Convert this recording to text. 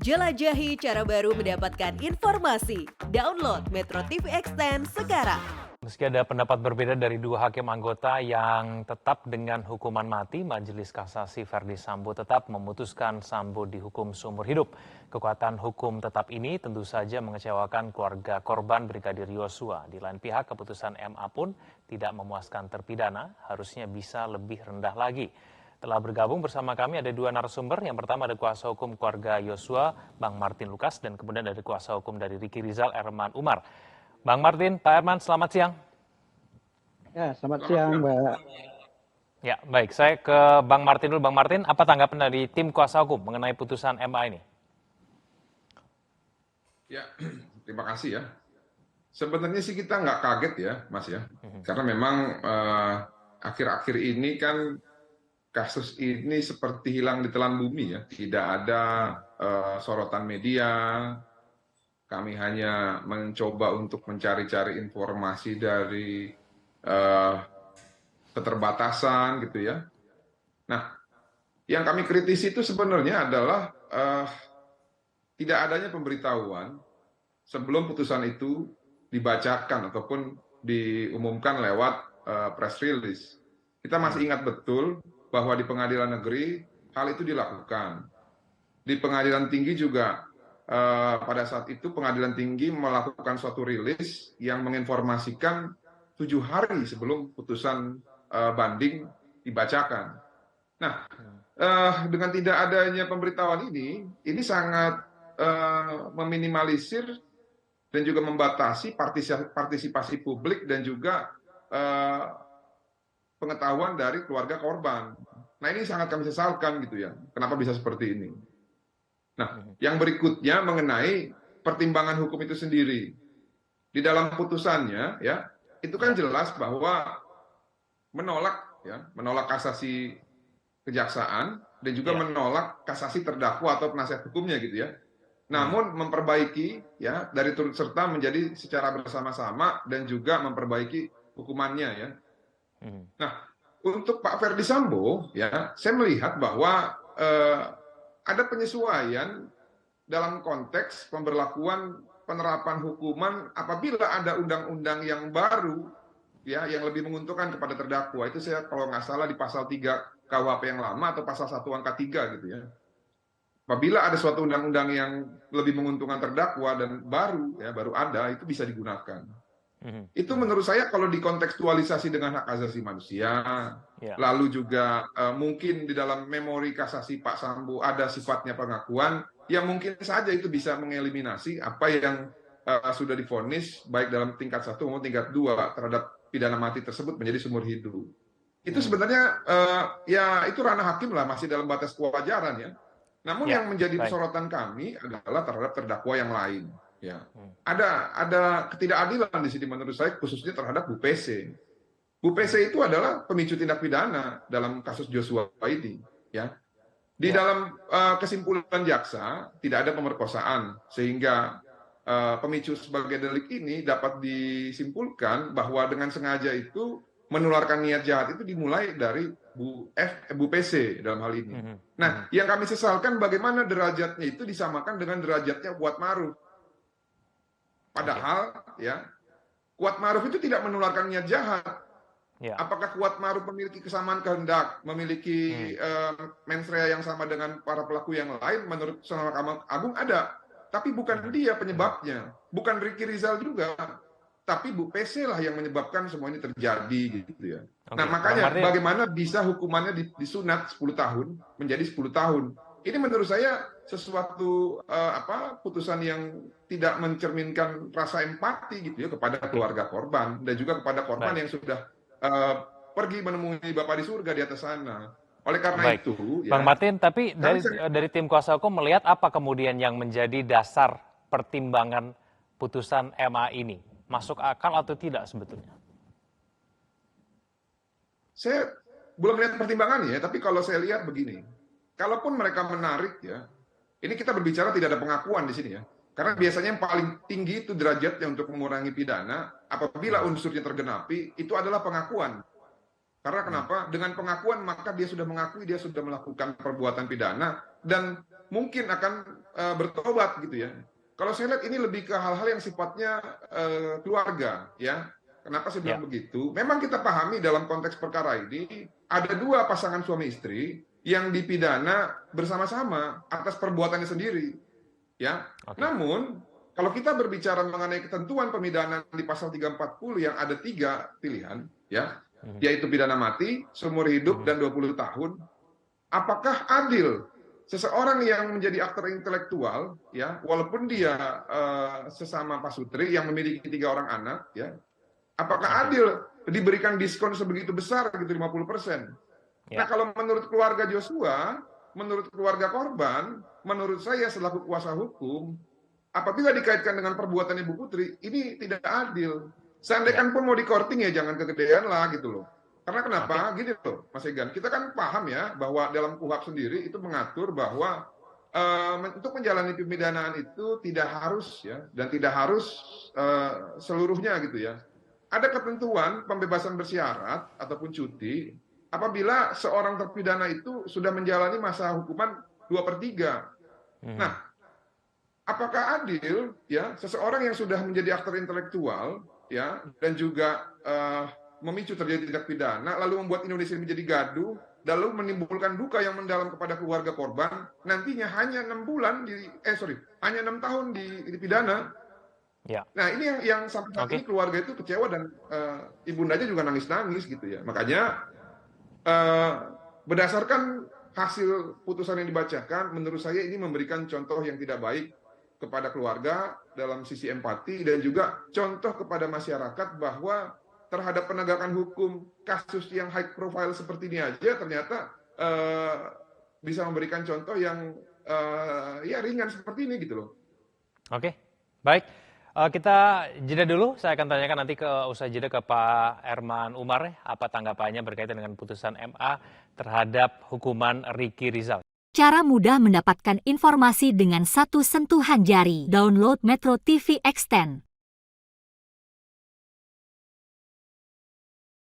Jelajahi cara baru mendapatkan informasi. Download Metro TV Extend sekarang. Meski ada pendapat berbeda dari dua hakim anggota yang tetap dengan hukuman mati, Majelis Kasasi Verdi Sambo tetap memutuskan Sambo dihukum seumur hidup. Kekuatan hukum tetap ini tentu saja mengecewakan keluarga korban Brigadir Yosua. Di lain pihak, keputusan MA pun tidak memuaskan terpidana, harusnya bisa lebih rendah lagi. Telah bergabung bersama kami ada dua narasumber. Yang pertama ada kuasa hukum keluarga Yosua, Bang Martin Lukas, dan kemudian ada kuasa hukum dari Ricky Rizal, Erman Umar. Bang Martin, Pak Erman, selamat siang. Ya, selamat siang, Mbak. Ya, baik. Saya ke Bang Martin dulu. Bang Martin, apa tanggapan dari tim kuasa hukum mengenai putusan MA ini? Ya, terima kasih ya. Sebenarnya sih kita nggak kaget ya, Mas ya. Karena memang akhir-akhir ini kan kasus ini seperti hilang di telan bumi ya. Tidak ada sorotan media. Kami hanya mencoba untuk mencari-cari informasi dari keterbatasan gitu ya. Nah, yang kami kritisi itu sebenarnya adalah tidak adanya pemberitahuan sebelum putusan itu dibacakan ataupun diumumkan lewat press release. Kita masih ingat betul bahwa di pengadilan negeri hal itu dilakukan. Di pengadilan tinggi juga pada saat itu pengadilan tinggi melakukan suatu rilis yang menginformasikan 7 hari sebelum putusan banding dibacakan. Nah, dengan tidak adanya pemberitahuan ini sangat meminimalisir dan juga membatasi partisipasi publik dan juga pengetahuan dari keluarga korban. Nah, ini sangat kami sesalkan gitu ya. Kenapa bisa seperti ini? Nah, yang berikutnya mengenai pertimbangan hukum itu sendiri. Di dalam putusannya ya, itu kan jelas bahwa menolak kasasi kejaksaan dan juga menolak kasasi terdakwa atau penasihat hukumnya gitu ya. Namun memperbaiki ya dari turut serta menjadi secara bersama-sama dan juga memperbaiki hukumannya ya. Nah, untuk Pak Verdi Sambo ya, saya melihat bahwa ada penyesuaian dalam konteks pemberlakuan penerapan hukuman apabila ada undang-undang yang baru ya yang lebih menguntungkan kepada terdakwa. Itu saya kalau nggak salah di pasal 3 KUHP yang lama atau pasal 1 angka 3 gitu ya. Apabila ada suatu undang-undang yang lebih menguntungkan terdakwa dan baru ada, itu bisa digunakan. Itu menurut saya kalau dikontekstualisasi dengan hak asasi manusia, lalu juga mungkin di dalam memori kasasi Pak Sambo ada sifatnya pengakuan, ya mungkin saja itu bisa mengeliminasi apa yang sudah divonis baik dalam tingkat 1 maupun tingkat 2 terhadap pidana mati tersebut menjadi seumur hidup. Itu sebenarnya ya itu ranah hakim lah, masih dalam batas kewajaran ya. Namun yang menjadi sorotan kami adalah terhadap terdakwa yang lain. Ya, ada ketidakadilan di sini menurut saya khususnya terhadap Bu PC. Bu PC itu adalah pemicu tindak pidana dalam kasus Joshua ini. Ya, di dalam kesimpulan jaksa tidak ada pemerkosaan sehingga pemicu sebagai delik ini dapat disimpulkan bahwa dengan sengaja itu menularkan niat jahat itu dimulai dari Bu PC dalam hal ini. Nah, yang kami sesalkan bagaimana derajatnya itu disamakan dengan derajatnya Kuat Maruf. Padahal ya Kuat Maruf itu tidak menularkan niat jahat. Apakah Kuat Maruf memiliki kesamaan kehendak, memiliki mens rea yang sama dengan para pelaku yang lain? Menurut Mahkamah Agung ada, tapi bukan dia penyebabnya, bukan Ricky Rizal juga, tapi Bu PC lah yang menyebabkan semua ini terjadi gitu ya. Nah makanya bagaimana bisa hukumannya disunat 10 tahun menjadi 10 tahun? Ini menurut saya sesuatu putusan yang tidak mencerminkan rasa empati gitu ya kepada keluarga korban dan juga kepada korban yang sudah pergi menemui Bapak di surga di atas sana. Oleh karena itu, Bang Martin, tapi dari tim kuasa hukum melihat apa kemudian yang menjadi dasar pertimbangan putusan MA ini? Masuk akal atau tidak sebetulnya? Saya belum lihat pertimbangannya, tapi kalau saya lihat begini. Kalaupun mereka menarik ya, ini kita berbicara tidak ada pengakuan di sini ya. Karena biasanya yang paling tinggi itu derajatnya untuk mengurangi pidana, apabila unsurnya tergenapi, itu adalah pengakuan. Karena kenapa? Dengan pengakuan maka dia sudah mengakui dia sudah melakukan perbuatan pidana dan mungkin akan bertobat gitu ya. Kalau saya lihat ini lebih ke hal-hal yang sifatnya keluarga ya. Kenapa saya bilang begitu? Memang kita pahami dalam konteks perkara ini ada dua pasangan suami istri yang dipidana bersama-sama atas perbuatannya sendiri. Ya. Namun kalau kita berbicara mengenai ketentuan pemidanaan di pasal 340 yang ada 3 pilihan ya, yaitu pidana mati, seumur hidup dan 20 tahun. Apakah adil seseorang yang menjadi aktor intelektual ya, walaupun dia sesama pasutri yang memiliki 3 orang anak ya, apakah adil diberikan diskon sebegitu besar gitu 50%? Nah, kalau menurut keluarga Joshua, menurut keluarga korban, menurut saya selaku kuasa hukum, apabila dikaitkan dengan perbuatan Ibu Putri, ini tidak adil. Seandainya pun mau di-courting ya jangan kegedean lah gitu loh. Karena kenapa? Gini loh, Mas Egan, kita kan paham ya bahwa dalam KUHP sendiri itu mengatur bahwa untuk menjalani pemidanaan itu tidak harus ya, dan tidak harus seluruhnya gitu ya. Ada ketentuan pembebasan bersyarat ataupun cuti apabila seorang terpidana itu sudah menjalani masa hukuman 2/3. Nah, apakah adil ya seseorang yang sudah menjadi aktor intelektual ya dan juga memicu terjadi tindak pidana lalu membuat Indonesia menjadi gaduh lalu menimbulkan duka yang mendalam kepada keluarga korban nantinya hanya 6 bulan hanya 6 tahun dipidana. Ya. Nah, ini yang sampai saat ini keluarga itu kecewa dan ibundanya juga nangis-nangis gitu ya. Makanya berdasarkan hasil putusan yang dibacakan, menurut saya ini memberikan contoh yang tidak baik kepada keluarga dalam sisi empati dan juga contoh kepada masyarakat bahwa terhadap penegakan hukum kasus yang high profile seperti ini aja ternyata bisa memberikan contoh yang ya ringan seperti ini gitu loh. Oke, baik. Kita jeda dulu, saya akan tanyakan nanti usai jeda ke Pak Herman Umar, apa tanggapannya berkaitan dengan putusan MA terhadap hukuman Ricky Rizal. Cara mudah mendapatkan informasi dengan satu sentuhan jari. Download Metro TV Extend.